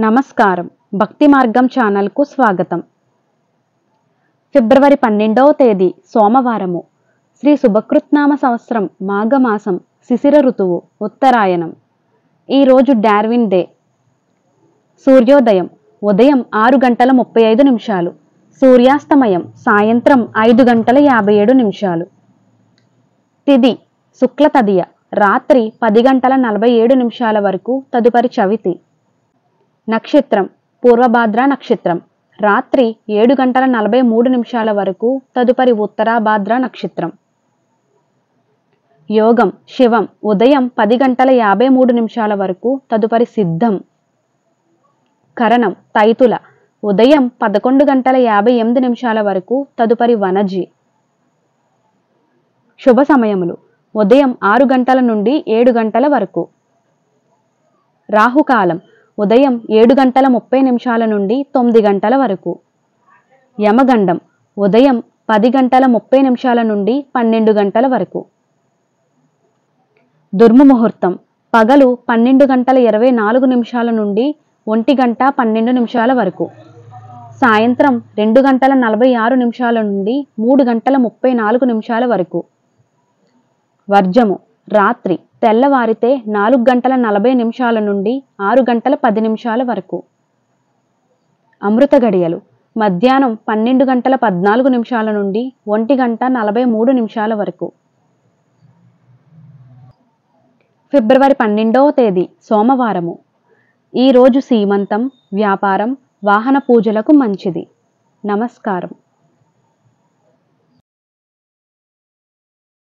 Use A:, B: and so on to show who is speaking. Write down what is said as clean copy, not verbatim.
A: నమస్కారం. భక్తి మార్గం ఛానల్కు స్వాగతం. ఫిబ్రవరి 12వ తేదీ సోమవారము. శ్రీ శుభకృత్నామ సంవత్సరం మాఘమాసం శిశిర ఋతువు ఉత్తరాయణం. ఈరోజు డార్విన్ డే. సూర్యోదయం ఉదయం 6:35, సూర్యాస్తమయం సాయంత్రం 5:57. తిథి శుక్ల తదియ రాత్రి 10:47 వరకు, తదుపరి చవితి. నక్షత్రం పూర్వభాద్ర నక్షత్రం రాత్రి 7:43 వరకు, తదుపరి ఉత్తరాభాద్ర నక్షత్రం. యోగం శివం ఉదయం 10:53 వరకు, తదుపరి సిద్ధం. కరణం తైతుల ఉదయం 11:58 వరకు, తదుపరి వనజి. శుభ సమయములు ఉదయం 6 గంటల నుండి 7 గంటల వరకు. రాహుకాలం ఉదయం 7:30 నుండి 9 గంటల వరకు. యమగండం ఉదయం 10:30 నుండి 12 గంటల వరకు. దుర్ముహూర్తం పగలు 12:24 నుండి 1:12 వరకు. సాయంత్రం 2:46 నుండి 3:34 వరకు. వర్జము రాత్రి తెల్లవారితే 4:40 నుండి 6:10 వరకు. అమృత గడియలు మధ్యాహ్నం 12:14 నుండి 1:43 వరకు. ఫిబ్రవరి 12వ తేదీ సోమవారము. ఈరోజు సీమంతం, వ్యాపారం, వాహన పూజలకు మంచిది. నమస్కారం.